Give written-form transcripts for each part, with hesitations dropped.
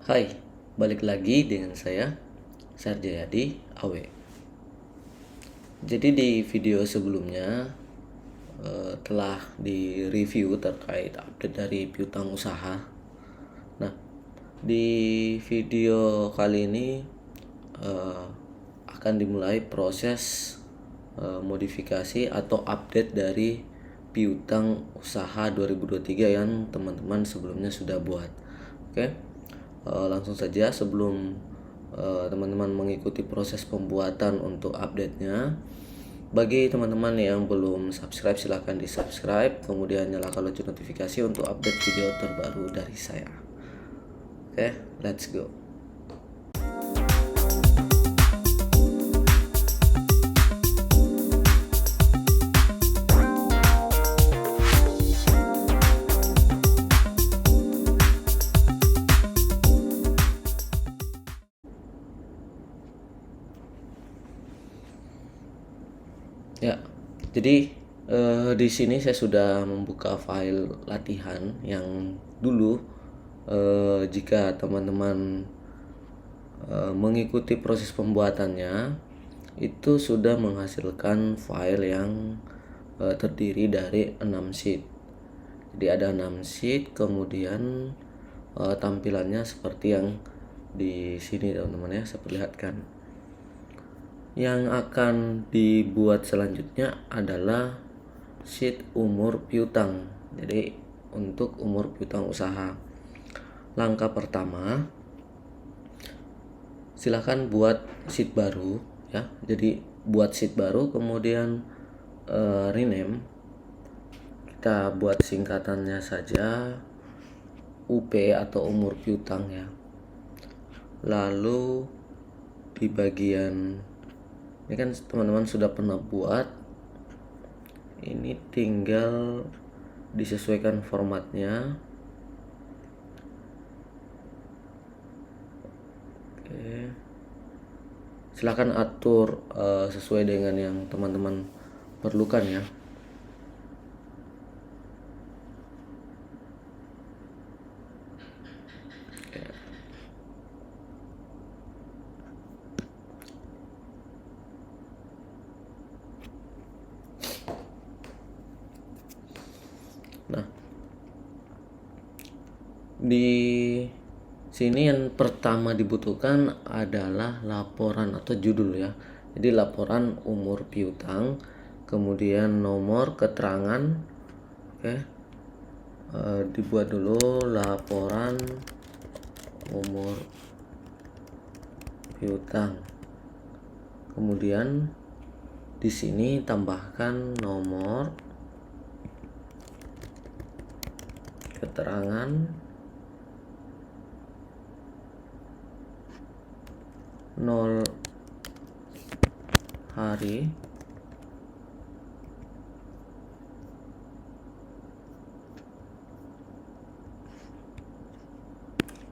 Hai, balik lagi dengan saya, Sarjayadi Awe. Jadi di video sebelumnya telah di-review terkait update dari piutang usaha. Nah, di video kali ini eh, akan dimulai proses modifikasi atau update dari piutang usaha 2023 yang teman-teman sebelumnya sudah buat. Oke. Langsung saja sebelum teman-teman mengikuti proses pembuatan untuk update-nya, bagi teman-teman yang belum subscribe silahkan di subscribe, kemudian nyalakan lonceng notifikasi untuk update video terbaru dari saya. Oke, let's go. Ya, jadi di sini saya sudah membuka file latihan yang dulu jika teman-teman mengikuti proses pembuatannya itu sudah menghasilkan file yang terdiri dari 6 sheet. Jadi ada 6 sheet, kemudian tampilannya seperti yang di sini teman-teman ya, saya perlihatkan. Yang akan dibuat selanjutnya adalah sheet umur piutang. Jadi untuk umur piutang usaha, langkah pertama silahkan buat sheet baru ya. Jadi buat sheet baru, kemudian rename, kita buat singkatannya saja UP atau umur piutang ya. Lalu di bagian ini kan teman-teman sudah pernah buat, ini tinggal disesuaikan formatnya. Oke, silahkan atur sesuai dengan yang teman-teman perlukan ya. Nah, di sini yang pertama dibutuhkan adalah laporan atau judul ya. Jadi laporan umur piutang, kemudian nomor keterangan. Oke, dibuat dulu laporan umur piutang. Kemudian di sini tambahkan nomor keterangan, nol hari,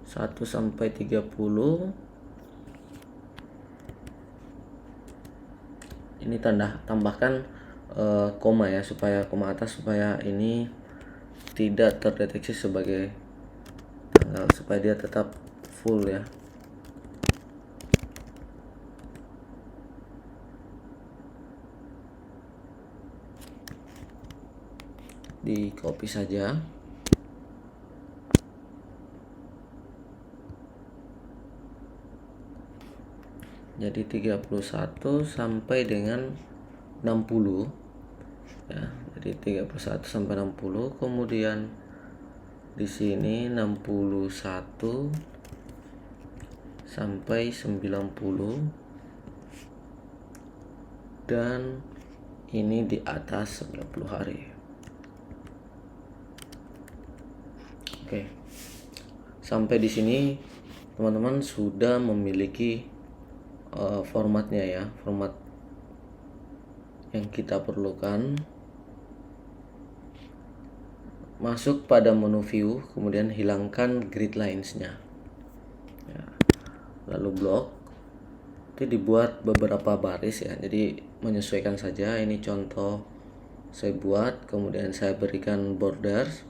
satu sampai 30. Ini tambahkan koma ya, supaya koma atas, supaya ini tidak terdeteksi sebagai tanggal, supaya dia tetap full ya. Di copy saja. Jadi 31 sampai dengan 60 ya. Jadi 31 sampai 60, kemudian di sini 61 sampai 90, dan ini di atas 90 hari. Oke. Sampai di sini teman-teman sudah memiliki formatnya ya, format yang kita perlukan. Masuk pada menu view, kemudian hilangkan grid lines-nya ya. Lalu blok itu dibuat beberapa baris ya, jadi menyesuaikan saja. Ini contoh saya buat, kemudian saya berikan borders.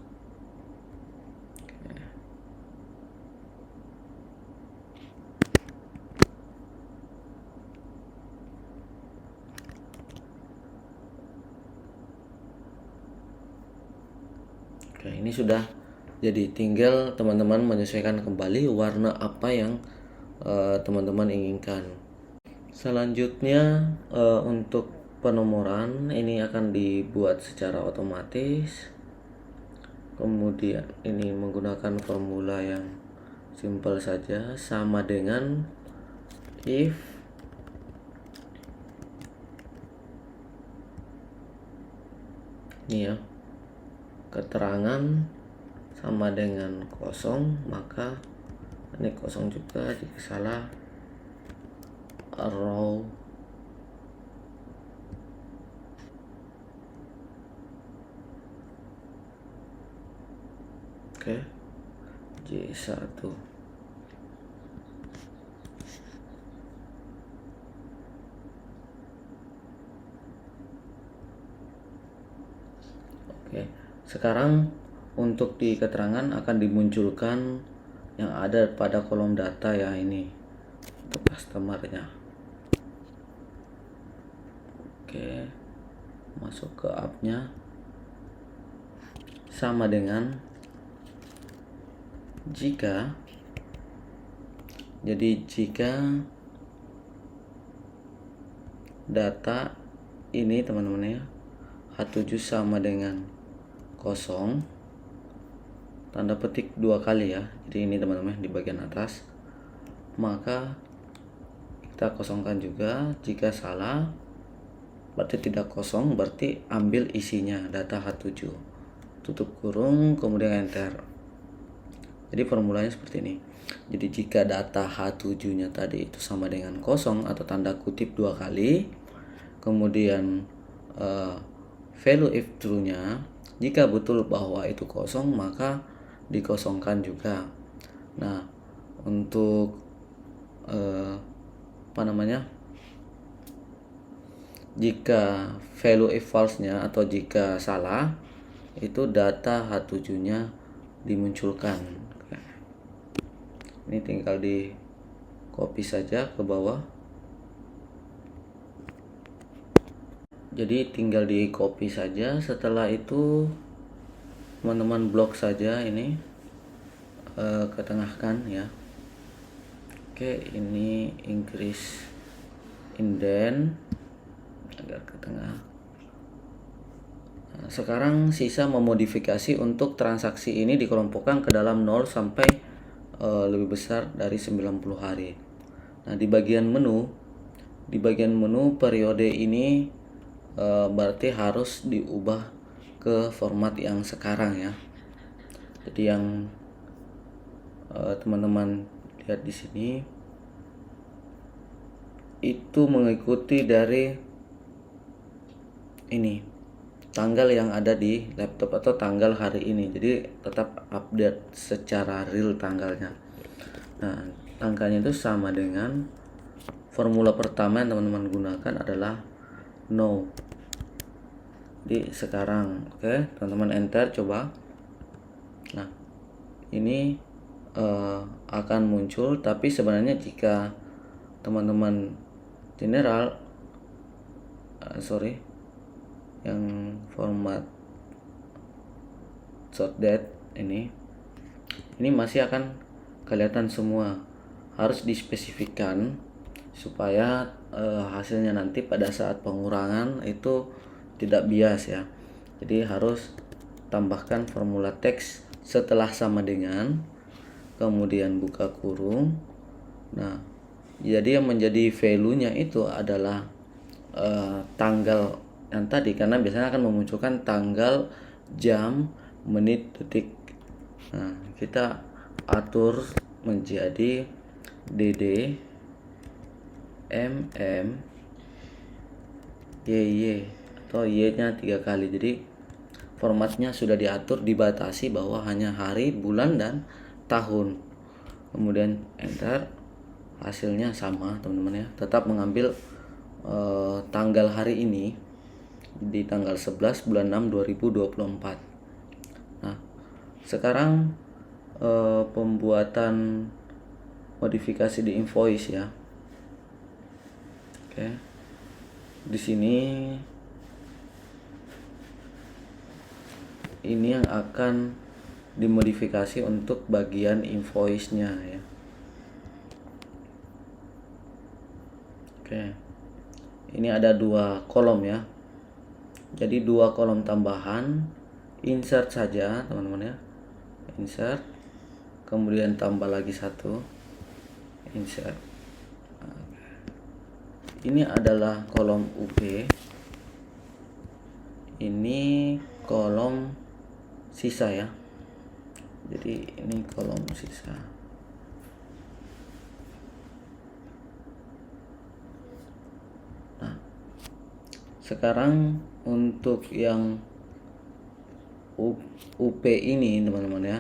ini sudah jadi, tinggal teman-teman menyesuaikan kembali warna apa yang teman-teman inginkan. Selanjutnya untuk penomoran ini akan dibuat secara otomatis. Kemudian ini menggunakan formula yang simple saja, sama dengan if ini ya, keterangan sama dengan kosong, maka ini kosong juga. Jika salah, row J1. Oke, sekarang untuk di keterangan akan dimunculkan yang ada pada kolom data ya, ini untuk customernya. Oke, masuk ke app-nya, sama dengan jika data ini teman-teman ya, H7 sama dengan kosong, tanda petik 2 kali ya, jadi ini teman-teman di bagian atas, maka kita kosongkan juga. Jika salah berarti tidak kosong, berarti ambil isinya data H7, tutup kurung, kemudian enter. Jadi formulanya seperti ini. Jadi jika data H7 nya tadi itu sama dengan kosong atau tanda kutip 2 kali, kemudian value if true nya, jika betul bahwa itu kosong maka dikosongkan juga. Nah, untuk jika value if false nya atau jika salah, itu data H7 nya dimunculkan. Ini tinggal di copy saja ke bawah. Jadi tinggal di copy saja. Setelah itu teman-teman blok saja ini, ketengahkan ya. Oke, ini increase indent agar ke tengah. Nah, sekarang sisa memodifikasi untuk transaksi ini dikelompokkan ke dalam 0 sampai lebih besar dari 90 hari. Nah, di bagian menu periode ini berarti harus diubah ke format yang sekarang ya. Jadi yang teman-teman lihat di sini itu mengikuti dari ini tanggal yang ada di laptop atau tanggal hari ini, jadi tetap update secara real tanggalnya. Nah, angkanya itu sama dengan formula pertama yang teman-teman gunakan adalah no. Jadi sekarang teman-teman enter coba. Nah, ini akan muncul, tapi sebenarnya jika teman-teman general yang format short date ini masih akan kelihatan semua. Harus dispesifikkan supaya hasilnya nanti pada saat pengurangan itu tidak bias ya. Jadi harus tambahkan formula teks setelah sama dengan, kemudian buka kurung. Nah, jadi yang menjadi value-nya itu adalah tanggal yang tadi, karena biasanya akan memunculkan tanggal, jam, menit, detik. Nah, kita atur menjadi DD MM YY atau Y-nya 3 kali. Jadi formatnya sudah diatur, dibatasi bahwa hanya hari, bulan, dan tahun. Kemudian enter, hasilnya sama teman-teman ya, tetap mengambil tanggal hari ini di tanggal 11 bulan 6 2024. Nah, sekarang pembuatan modifikasi di invoice ya. Oke. Di sini ini yang akan dimodifikasi untuk bagian invoice-nya ya. Oke. Ini ada 2 kolom ya. Jadi 2 kolom tambahan, insert saja teman-teman ya. Insert, kemudian tambah lagi 1, insert. Ini adalah kolom UP, ini kolom sisa ya. Jadi ini kolom sisa. Nah, sekarang untuk yang UP ini teman-teman ya,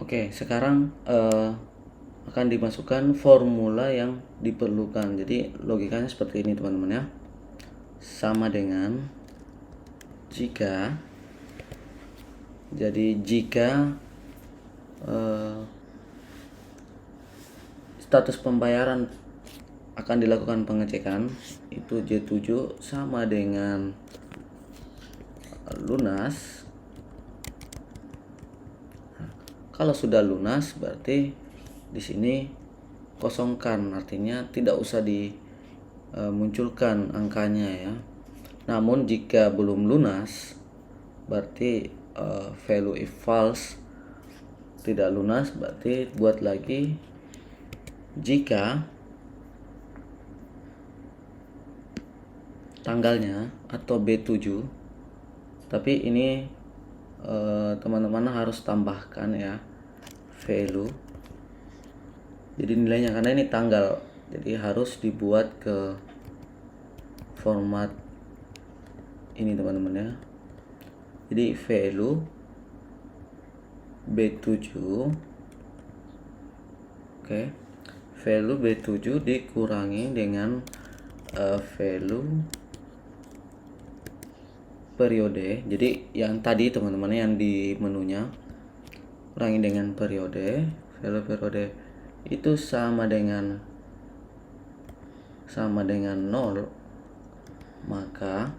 oke, sekarang akan dimasukkan formula yang diperlukan. Jadi logikanya seperti ini teman-teman ya. Sama dengan jika, jadi jika status pembayaran akan dilakukan pengecekan, itu J7 sama dengan lunas. Kalau sudah lunas berarti di sini kosongkan, artinya tidak usah dimunculkan angkanya ya. Namun jika belum lunas berarti value if false, tidak lunas, berarti buat lagi jika tanggalnya atau B7, tapi ini teman-teman harus tambahkan ya value, jadi nilainya, karena ini tanggal, jadi harus dibuat ke format ini teman-teman ya. Jadi value B7, oke, value B7 dikurangi dengan value periode. Jadi yang tadi teman-teman yang di menunya kurangi dengan periode, value periode itu sama dengan 0, maka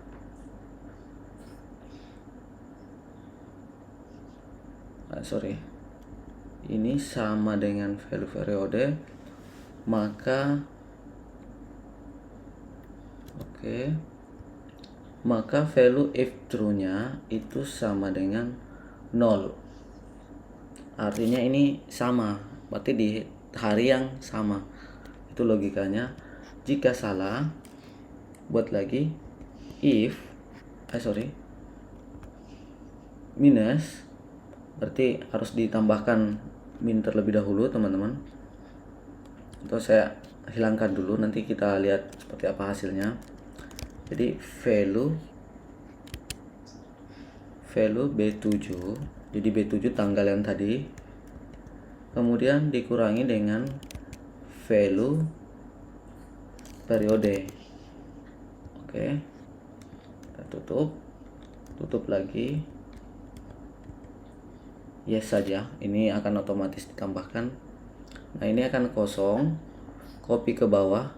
ini sama dengan value periode, maka maka value if true nya itu sama dengan 0. Artinya ini sama, berarti di hari yang sama. Itu logikanya. Jika salah, buat lagi if minus, berarti harus ditambahkan min terlebih dahulu teman-teman. Atau saya hilangkan dulu, nanti kita lihat seperti apa hasilnya. Jadi value B7, jadi B7 tanggal yang tadi, kemudian dikurangi dengan value periode. Oke, kita tutup lagi, yes saja, ini akan otomatis ditambahkan. Nah, ini akan kosong, copy ke bawah.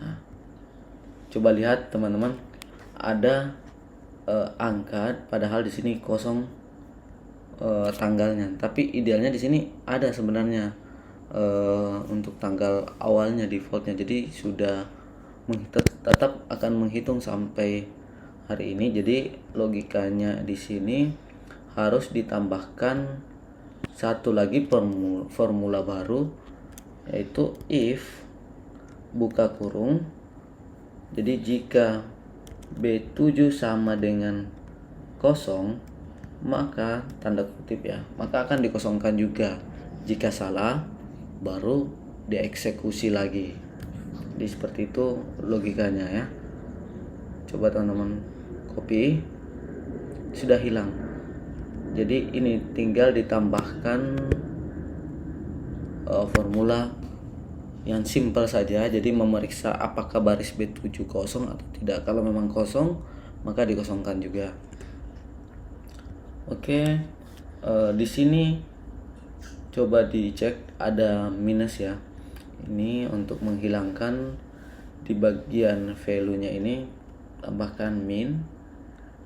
Nah, coba lihat teman-teman, ada angka, padahal di sini kosong tanggalnya, tapi idealnya di sini ada sebenarnya untuk tanggal awalnya defaultnya, jadi sudah tetap akan menghitung sampai hari ini. Jadi logikanya di sini harus ditambahkan satu lagi formula baru, yaitu if buka kurung. Jadi jika B7 sama dengan kosong, maka tanda kutip ya, maka akan dikosongkan juga. Jika salah, baru dieksekusi lagi. Jadi seperti itu logikanya ya. Coba teman-teman copy, sudah hilang. Jadi ini tinggal ditambahkan formula yang simpel saja. Jadi memeriksa apakah baris B7 kosong atau tidak. Kalau memang kosong, maka dikosongkan juga. Oke, di sini coba dicek ada minus ya. Ini untuk menghilangkan di bagian value-nya ini, tambahkan min,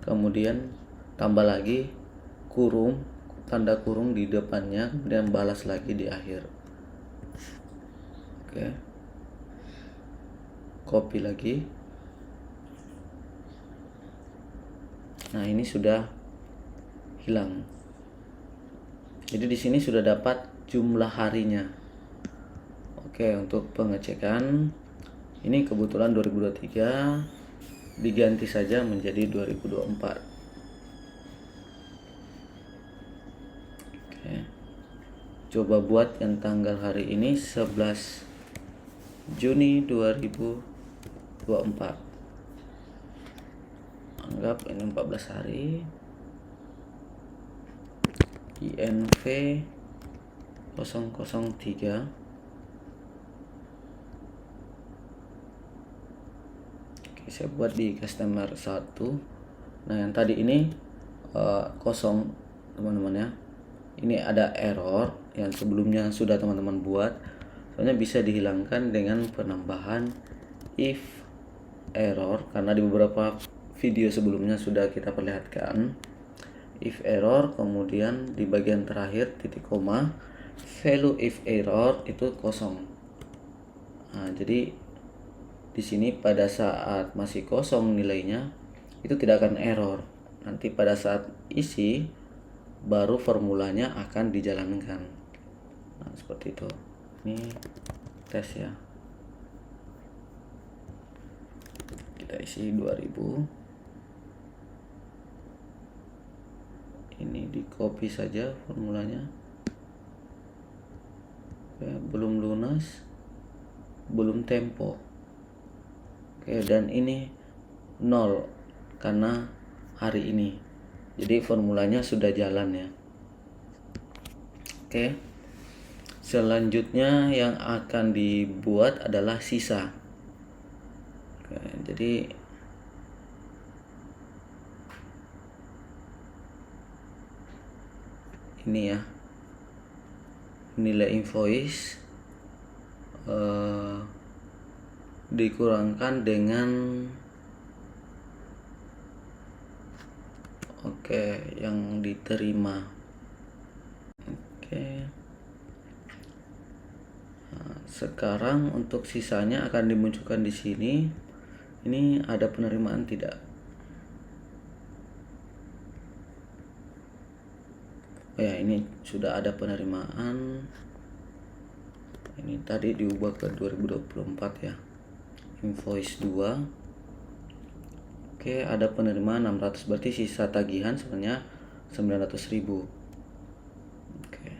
kemudian tambah lagi kurung, tanda kurung di depannya, kemudian balas lagi di akhir. Oke, copy lagi. Nah, ini sudah hilang. Jadi di sini sudah dapat jumlah harinya. Oke, untuk pengecekan ini kebetulan 2023, diganti saja menjadi 2024. Oke, coba buat yang tanggal hari ini 11 Juni 2024. Anggap ini 14 hari. INV 003. Oke, saya buat di customer 1. Nah, yang tadi ini kosong teman-teman ya. Ini ada error yang sebelumnya sudah teman-teman buat, soalnya bisa dihilangkan dengan penambahan if error, karena di beberapa video sebelumnya sudah kita perlihatkan if error, kemudian di bagian terakhir titik koma, value if error itu kosong. Nah, jadi di sini pada saat masih kosong nilainya itu tidak akan error. Nanti pada saat isi baru formulanya akan dijalankan. Nah, seperti itu. Ini tes ya. Kita isi 2000. Ini di copy saja formulanya. Oke, belum lunas, belum tempo. Oke, dan ini 0 karena hari ini. Jadi formulanya sudah jalan ya. Oke, selanjutnya yang akan dibuat adalah sisa. Oke, jadi ini ya, nilai invoice dikurangkan dengan yang diterima. Nah, sekarang untuk sisanya akan dimunculkan di sini. Ini ada penerimaan tidak? Oh ya, ini sudah ada penerimaan. Ini tadi diubah ke 2024 ya. Invoice 2. Oke, ada penerimaan 600, berarti sisa tagihan sebenarnya 900.000. Oke.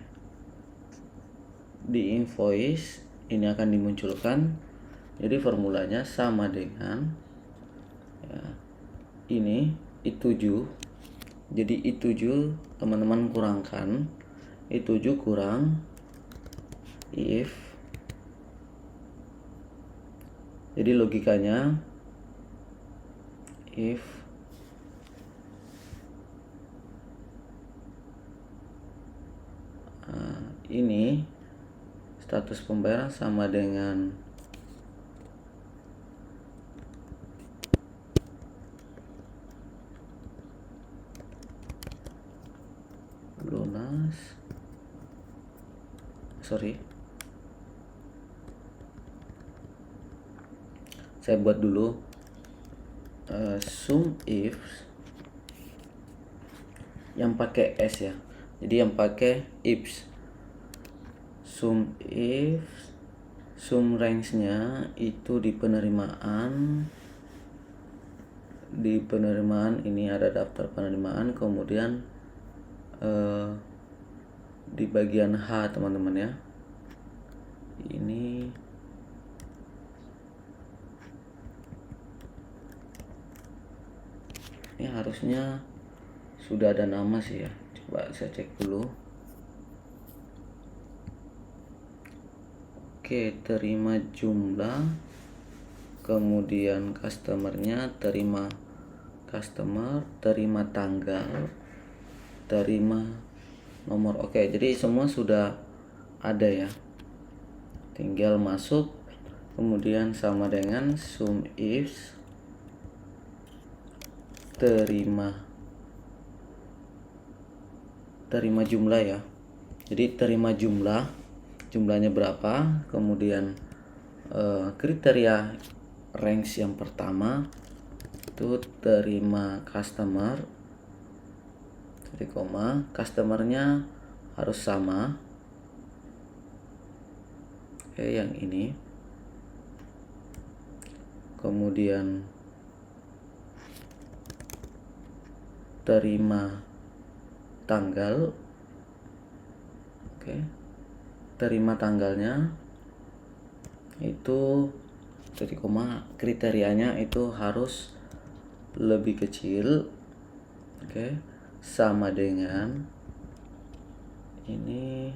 Di invoice ini akan dimunculkan. Jadi formulanya sama dengan ya, ini I7. Jadi I7 teman-teman kurangkan I7 kurang if. Jadi logikanya if ini status pembayaran sama dengan lunas, saya buat dulu sum if yang pakai s ya. Jadi yang pakai if sum if sum range-nya itu di penerimaan ini ada daftar penerimaan, kemudian di bagian H teman-teman ya, ini harusnya sudah ada nama sih ya, coba saya cek dulu. Oke, terima jumlah, kemudian customernya, terima customer, terima tanggal, terima nomor. Oke, jadi semua sudah ada ya, tinggal masuk, kemudian sama dengan sum if terima jumlah ya. Jadi terima jumlahnya berapa, kemudian kriteria range yang pertama itu terima customer, jadi koma, customernya harus sama. Oke, yang ini, kemudian terima tanggal. Oke, terima tanggalnya itu jadi koma, kriterianya itu harus lebih kecil. Oke, sama dengan ini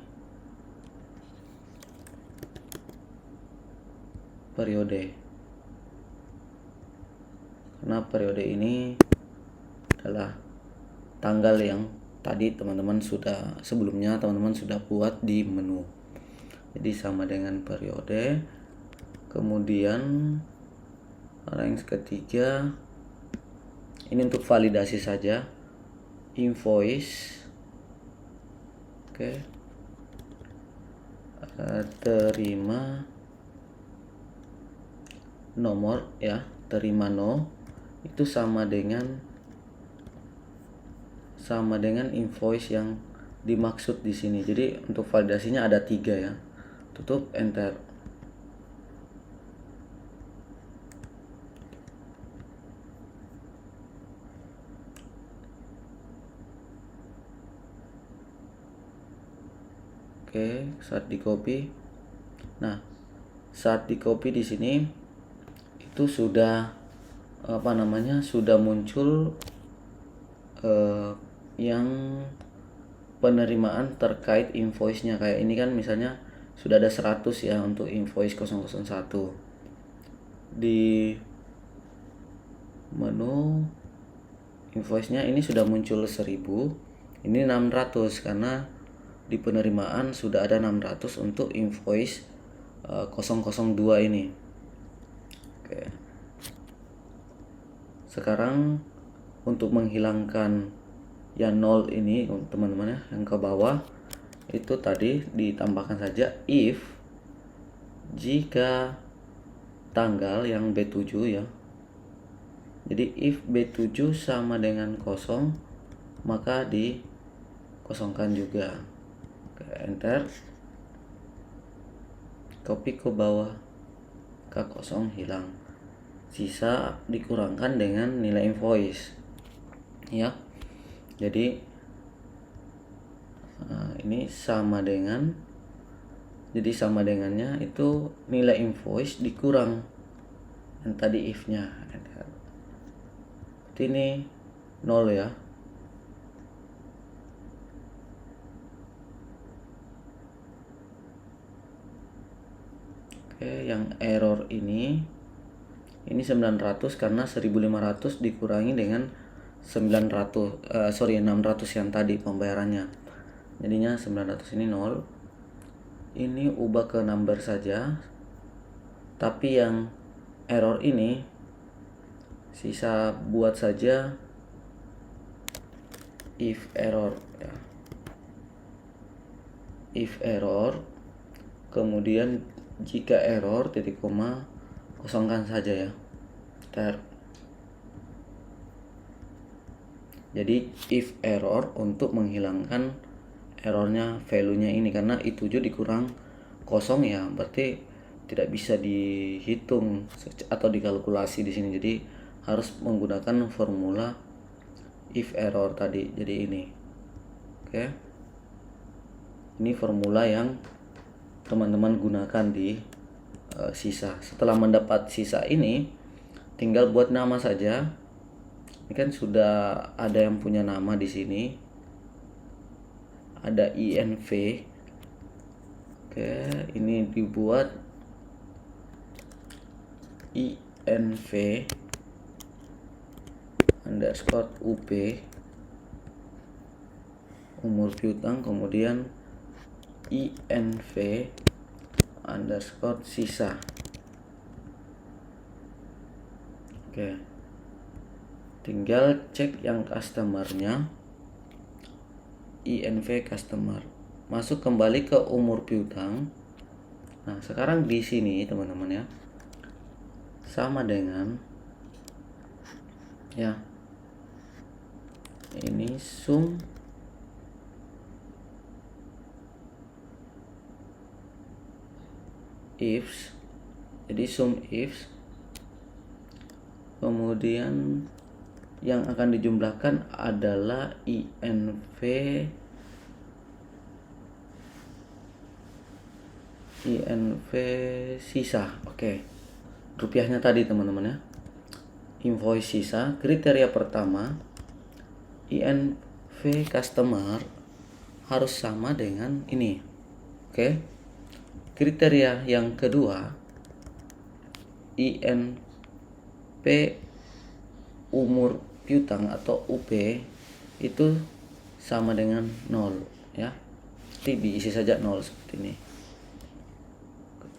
periode, karena periode ini adalah tanggal yang tadi teman-teman sudah buat di menu. Jadi sama dengan periode. Kemudian range ketiga ini untuk validasi saja, invoice. Oke, terima nomor ya, terima no itu sama dengan invoice yang dimaksud di sini. Jadi untuk validasinya ada 3 ya. Tutup, enter. Oke, saat di copy. Nah, saat di copy di sini itu sudah sudah muncul yang penerimaan terkait invoice-nya. Kayak ini kan misalnya sudah ada 100 ya untuk invoice 001. Di menu invoice-nya ini sudah muncul 1000, ini 600 karena di penerimaan sudah ada 600 untuk invoice 002 ini. Oke. Sekarang untuk menghilangkan yang 0 ini teman-teman ya, yang ke bawah itu tadi ditambahkan saja if jika tanggal yang B7 ya. Jadi if B7 sama dengan 0, maka dikosongkan juga. Oke, enter. Copy ke bawah, K0 hilang. Sisa dikurangkan dengan nilai invoice. Ya. Jadi ini sama dengan, jadi sama dengannya itu nilai invoice dikurang yang tadi if-nya. Ini 0 ya. Oke, yang error ini 900 karena 1500 dikurangi dengan 600 yang tadi pembayarannya. Jadinya 900 ini 0. Ini ubah ke number saja. Tapi yang error ini sisa buat saja if error ya. If error, kemudian jika error titik koma kosongkan saja ya. Jadi if error untuk menghilangkan errornya value-nya ini, karena i7 dikurang kosong ya berarti tidak bisa dihitung atau dikalkulasi di sini. Jadi harus menggunakan formula if error tadi. Jadi ini. Oke. Ini formula yang teman-teman gunakan di sisa. Setelah mendapat sisa ini tinggal buat nama saja. Ini kan sudah ada yang punya nama di sini. Ada INV. Oke, ini dibuat INV underscore UP umur piutang, kemudian INV underscore sisa. Oke, tinggal cek yang customernya, INV customer, masuk kembali ke umur piutang. Nah sekarang di sini teman-teman ya, sama dengan ya ini sum ifs. Jadi sum ifs, kemudian yang akan dijumlahkan adalah INV sisa. Oke, rupiahnya tadi teman-teman ya, invoice sisa. Kriteria pertama, INV customer harus sama dengan ini. Oke, kriteria yang kedua, INP umur piutang atau UP itu sama dengan 0 ya. Jadi diisi saja 0 seperti ini.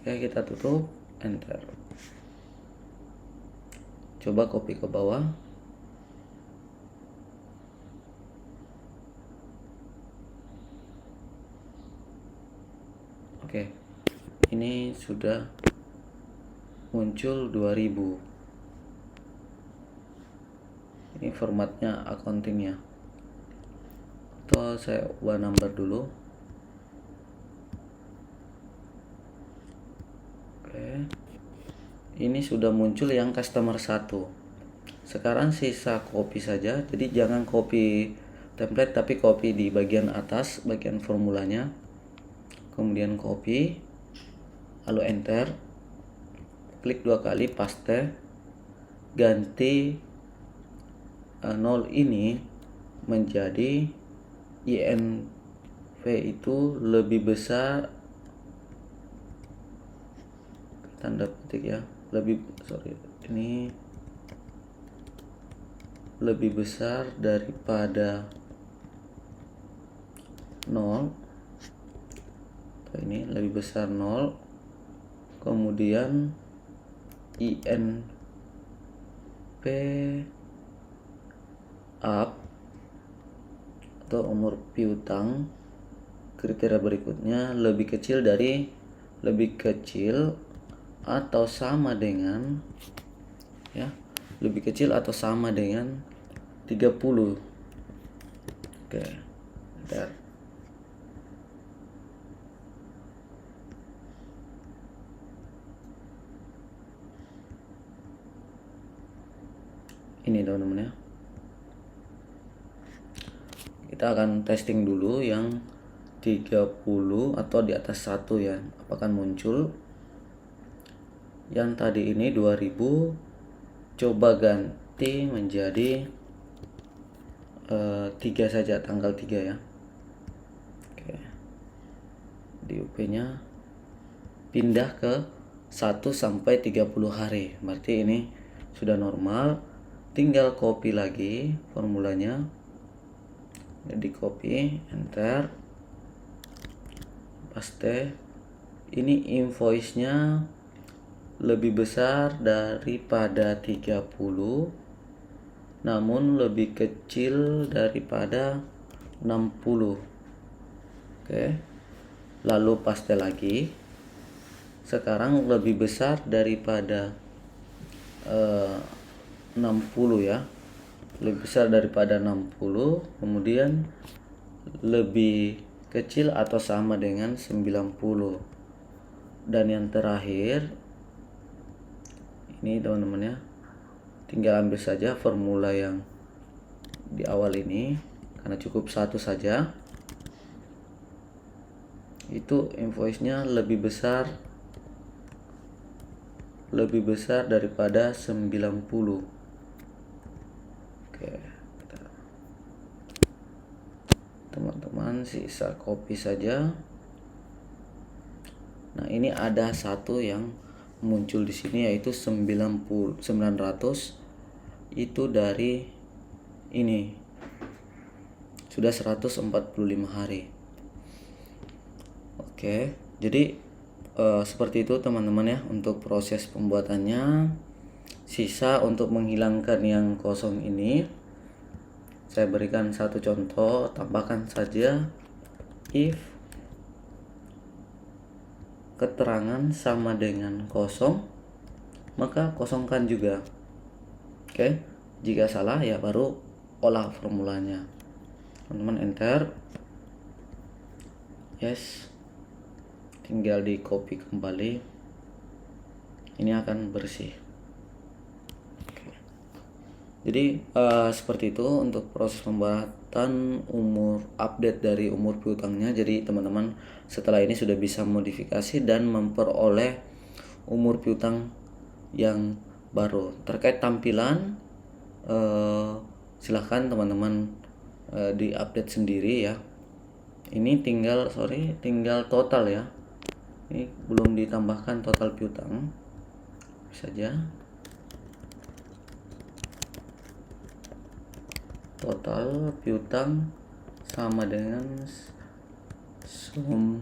Oke, kita tutup, enter. Coba copy ke bawah. Oke, ini sudah muncul 2000. Ini formatnya accounting ya, atau saya ubah number dulu. Oke, ini sudah muncul yang customer 1. Sekarang sisa copy saja, jadi jangan copy template tapi copy di bagian atas, bagian formulanya, kemudian copy, lalu enter, klik 2 kali, paste, ganti 0 ini menjadi INV itu lebih besar, tanda petik ya, ini lebih besar daripada 0. Ini lebih besar 0, kemudian INP up atau umur piutang, kriteria berikutnya lebih kecil atau sama dengan ya, lebih kecil atau sama dengan 30. Oke, bentar. Ini teman-teman ya, kita akan testing dulu yang 30 atau di atas 1 ya, apakah muncul. Yang tadi ini 2000, coba ganti menjadi 3 saja, tanggal 3 ya. Oke, di UP nya pindah ke 1 sampai 30 hari, berarti ini sudah normal. Tinggal copy lagi formulanya, jadi copy, enter, paste. Ini invoice nya lebih besar daripada 30 namun lebih kecil daripada 60. Oke, lalu paste lagi. Sekarang lebih besar daripada 60 ya, lebih besar daripada 60, kemudian lebih kecil atau sama dengan 90. Dan yang terakhir ini teman-teman ya, tinggal ambil saja formula yang di awal ini, karena cukup satu saja. Itu invoice-nya lebih besar daripada 90. Oke, teman-teman sisa copy saja. Nah, ini ada satu yang muncul di sini, yaitu 900 itu dari ini sudah 145 hari. Oke, jadi seperti itu teman-teman ya untuk proses pembuatannya. Sisa untuk menghilangkan yang kosong ini, saya berikan satu contoh. Tambahkan saja if keterangan sama dengan kosong, maka kosongkan juga. Oke, jika salah ya baru olah formulanya. Teman-teman enter. Yes, tinggal di copy kembali, ini akan bersih. Oke. Jadi seperti itu untuk proses pembuatan update dari umur piutangnya. Jadi teman-teman setelah ini sudah bisa modifikasi dan memperoleh umur piutang yang baru. Terkait tampilan silahkan teman-teman diupdate sendiri ya. Ini tinggal total ya. Ini belum ditambahkan total piutang saja. Total piutang sama dengan sum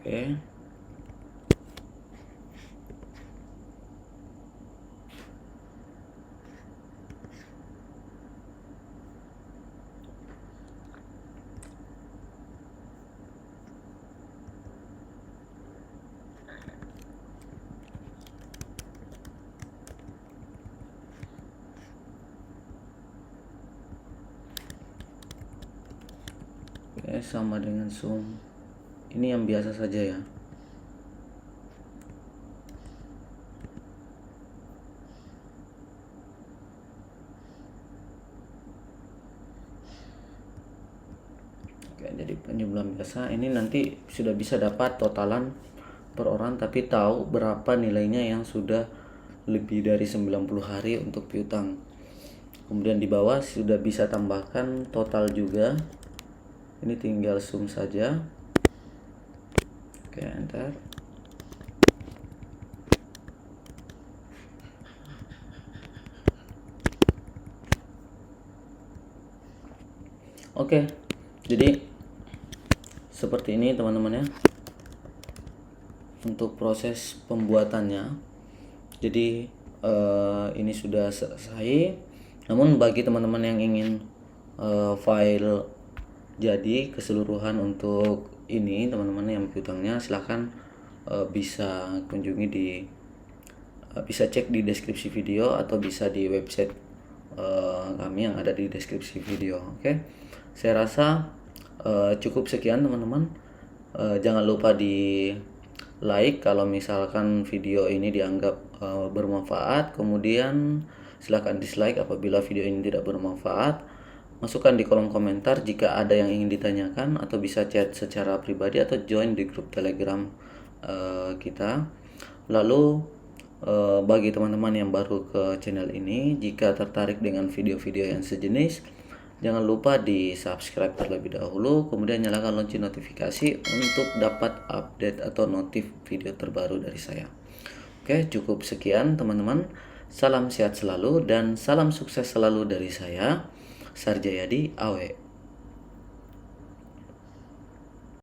oke. Oke, sama dengan sum. Ini yang biasa saja ya. Oke, jadi penjumlahan biasa ini nanti sudah bisa dapat totalan per orang, tapi tahu berapa nilainya yang sudah lebih dari 90 hari untuk piutang. Kemudian di bawah sudah bisa tambahkan total juga. Ini tinggal sum saja. Oke, enter. Oke, jadi seperti ini teman-teman ya untuk proses pembuatannya. Jadi ini sudah selesai. Namun bagi teman-teman yang ingin file jadi keseluruhan untuk ini teman-teman yang piutangnya, silahkan bisa kunjungi bisa cek di deskripsi video atau bisa di website kami yang ada di deskripsi video. Oke, saya rasa cukup sekian teman-teman. Jangan lupa di like kalau misalkan video ini dianggap bermanfaat, kemudian silahkan dislike apabila video ini tidak bermanfaat. Masukkan di kolom komentar jika ada yang ingin ditanyakan, atau bisa chat secara pribadi atau join di grup Telegram kita. Lalu bagi teman-teman yang baru ke channel ini, jika tertarik dengan video-video yang sejenis, jangan lupa di subscribe terlebih dahulu, kemudian nyalakan lonceng notifikasi untuk dapat update atau notif video terbaru dari saya. Oke, cukup sekian teman-teman. Salam sehat selalu dan salam sukses selalu dari saya, Sarjayadi Awe.